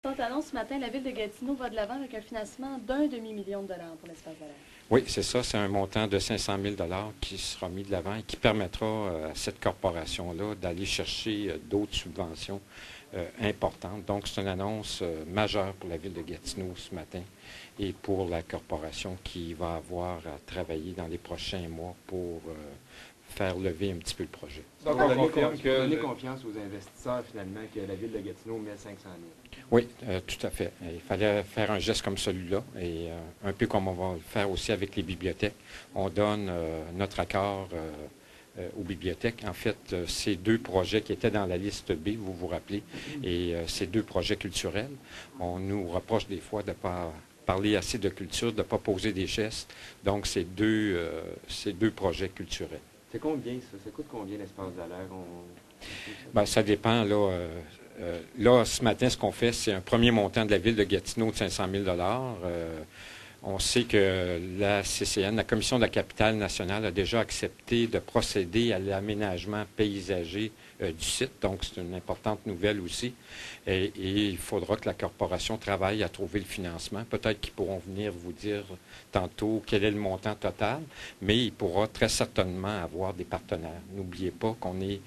Autre annonce ce matin, la Ville de Gatineau va de l'avant avec un financement d'1 demi-million de dollars pour l'espace Dallaire. Oui, c'est ça. C'est un montant de 500 000 qui sera mis de l'avant et qui permettra à cette corporation-là d'aller chercher d'autres subventions importantes. Donc, c'est une annonce majeure pour la Ville de Gatineau ce matin et pour la corporation qui va avoir à travailler dans les prochains mois pour faire lever un petit peu le projet. Donc, on confirme que donner confiance aux investisseurs, finalement, que la Ville de Gatineau met 500 000. Oui, tout à fait. Il fallait faire un geste comme celui-là, et un peu comme on va le faire aussi avec les bibliothèques. On donne notre accord aux bibliothèques. En fait, ces deux projets qui étaient dans la liste B, vous vous rappelez, et ces deux projets culturels, on nous reproche des fois de ne pas parler assez de culture, de ne pas poser des gestes. Donc, ces deux projets culturels. C'est combien, ça? Ça coûte combien l'espace Dallaire? Bien, ça dépend, là. Là, ce matin, ce qu'on fait, c'est un premier montant de la Ville de Gatineau de 500 000 On sait que la CCN, la Commission de la capitale nationale, a déjà accepté de procéder à l'aménagement paysager du site. Donc, c'est une importante nouvelle aussi. Et il faudra que la corporation travaille à trouver le financement. Peut-être qu'ils pourront venir vous dire tantôt quel est le montant total, mais il pourra très certainement avoir des partenaires. N'oubliez pas qu'on est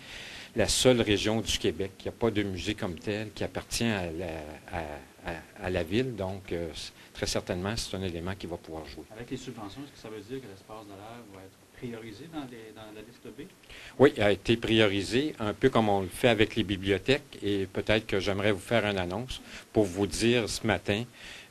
la seule région du Québec qui n'a pas de musée comme tel, qui appartient à la ville. Donc, très certainement, c'est un élément qui va pouvoir jouer. Avec les subventions, est-ce que ça veut dire que l'espace Dallaire va être priorisé dans la liste B? Oui, il a été priorisé, un peu comme on le fait avec les bibliothèques. Et peut-être que j'aimerais vous faire une annonce pour vous dire ce matin,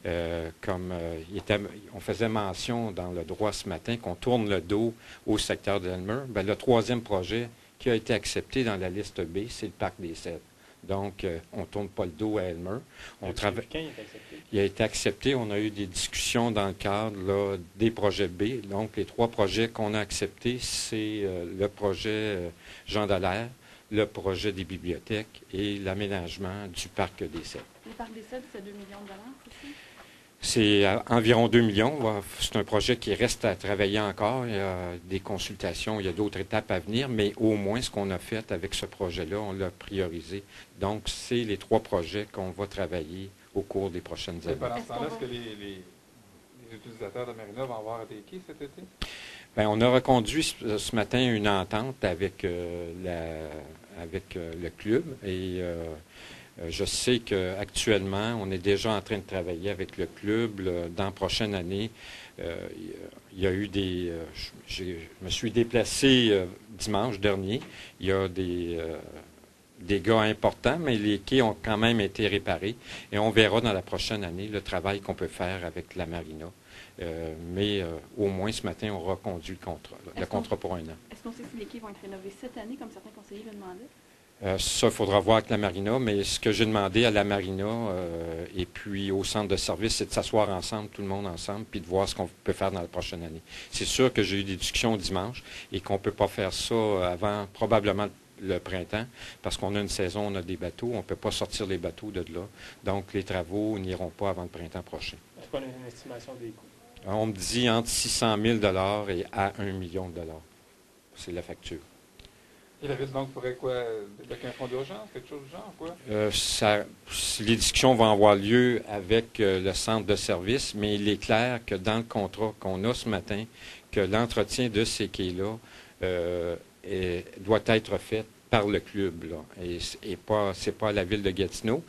on faisait mention dans le droit ce matin qu'on tourne le dos au secteur d'Elmer. Bien, le troisième projet qui a été accepté dans la liste B, c'est le Parc des Cèdres. Donc, on ne tourne pas le dos à Elmer. Il a été accepté. On a eu des discussions dans le cadre là, des projets B. Donc, les trois projets qu'on a acceptés, c'est le projet Jean Dallaire, le projet des bibliothèques et l'aménagement du Parc des Cèdres. Le Parc des Cèdres, c'est 2 millions de dollars, c'est ça? C'est environ 2 millions. C'est un projet qui reste à travailler encore. Il y a des consultations, il y a d'autres étapes à venir, mais au moins ce qu'on a fait avec ce projet-là, on l'a priorisé. Donc, c'est les trois projets qu'on va travailler au cours des prochaines années. Pendant ce temps-là, est-ce que les utilisateurs de Marina vont avoir des quais cet été? Bien, on a reconduit ce matin une entente avec le club et je sais qu'actuellement, on est déjà en train de travailler avec le club. Dans la prochaine année, il y a eu je me suis déplacé dimanche dernier. Il y a des dégâts importants, mais les quais ont quand même été réparés. Et on verra dans la prochaine année le travail qu'on peut faire avec la Marina. Mais au moins, ce matin, on reconduit le contrat pour 1 an. Est-ce qu'on sait si les quais vont être rénovés cette année, comme certains conseillers le demandaient? Ça, il faudra voir avec la Marina, mais ce que j'ai demandé à la Marina et puis au centre de service, c'est de s'asseoir ensemble, tout le monde ensemble, puis de voir ce qu'on peut faire dans la prochaine année. C'est sûr que j'ai eu des discussions dimanche et qu'on ne peut pas faire ça avant probablement le printemps, parce qu'on a une saison, on a des bateaux, on ne peut pas sortir les bateaux de là. Donc, les travaux n'iront pas avant le printemps prochain. Est-ce qu'on a une estimation des coûts? On me dit entre 600 000 et à 1 million de dollars. C'est la facture. Et la Ville, donc, pourrait quoi? Avec un fonds d'urgence, quelque chose du genre, quoi? Les discussions vont avoir lieu avec le centre de service, mais il est clair que dans le contrat qu'on a ce matin, que l'entretien de ces quais-là doit être fait par le club, là, et c'est pas la Ville de Gatineau.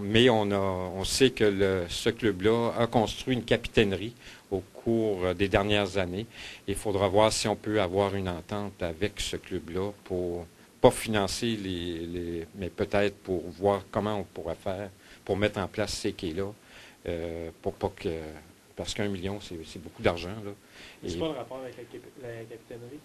Mais on sait que ce club-là a construit une capitainerie au cours des dernières années. Il faudra voir si on peut avoir une entente avec ce club-là pour pas financer mais peut-être pour voir comment on pourrait faire pour mettre en place ces quais-là, pour pas que parce qu'1 million, c'est beaucoup d'argent. C'est quoi le rapport avec la capitainerie?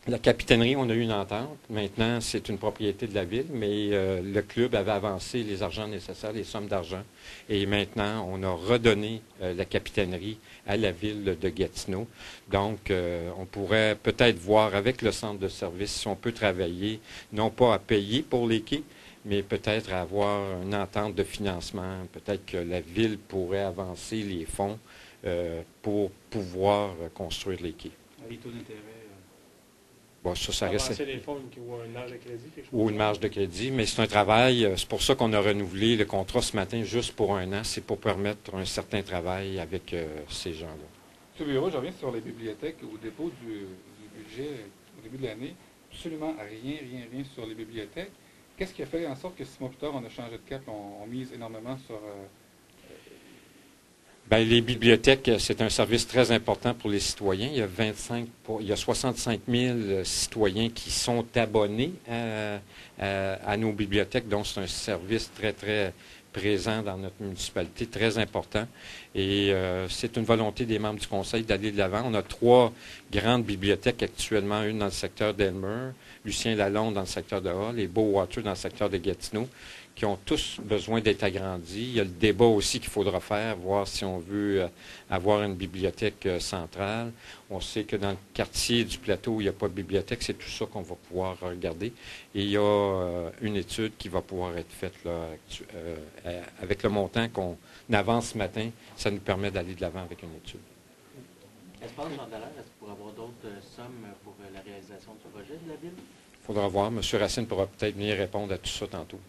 La capitainerie, on a eu une entente. Maintenant, c'est une propriété de la Ville, mais le club avait avancé les argents nécessaires, les sommes d'argent. Et maintenant, on a redonné la capitainerie à la Ville de Gatineau. Donc, on pourrait peut-être voir avec le centre de service si on peut travailler, non pas à payer pour les quais, mais peut-être à avoir une entente de financement. Peut-être que la Ville pourrait avancer les fonds pour pouvoir construire les quais. Les taux d'intérêt? Bon, ça reste... Avancer les fonds ou une marge de crédit, quelque chose Ou une marge de crédit, mais c'est un travail. C'est pour ça qu'on a renouvelé le contrat ce matin juste pour 1 an. C'est pour permettre un certain travail avec ces gens-là. M. Bureau, je reviens sur les bibliothèques. Au dépôt du budget au début de l'année, absolument rien sur les bibliothèques. Qu'est-ce qui a fait en sorte que 6 mois plus tard, on a changé de cap, on mise énormément sur... Bien, les bibliothèques, c'est un service très important pour les citoyens. Il y a 65 000 citoyens qui sont abonnés à nos bibliothèques, donc c'est un service très, très présent dans notre municipalité, très important. Et c'est une volonté des membres du conseil d'aller de l'avant. On a 3 grandes bibliothèques actuellement, une dans le secteur d'Elmer, Lucien Lalonde dans le secteur de Hall et Bowater dans le secteur de Gatineau, qui ont tous besoin d'être agrandis. Il y a le débat aussi qu'il faudra faire, voir si on veut avoir une bibliothèque centrale. On sait que dans le quartier du plateau, il n'y a pas de bibliothèque. C'est tout ça qu'on va pouvoir regarder. Et il y a une étude qui va pouvoir être faite là, avec le montant qu'on avance ce matin. Ça nous permet d'aller de l'avant avec une étude. Espace Jean Dallaire, est-ce qu'il pourrait avoir d'autres sommes pour la réalisation du projet de la ville? Il faudra voir. M. Racine pourra peut-être venir répondre à tout ça tantôt.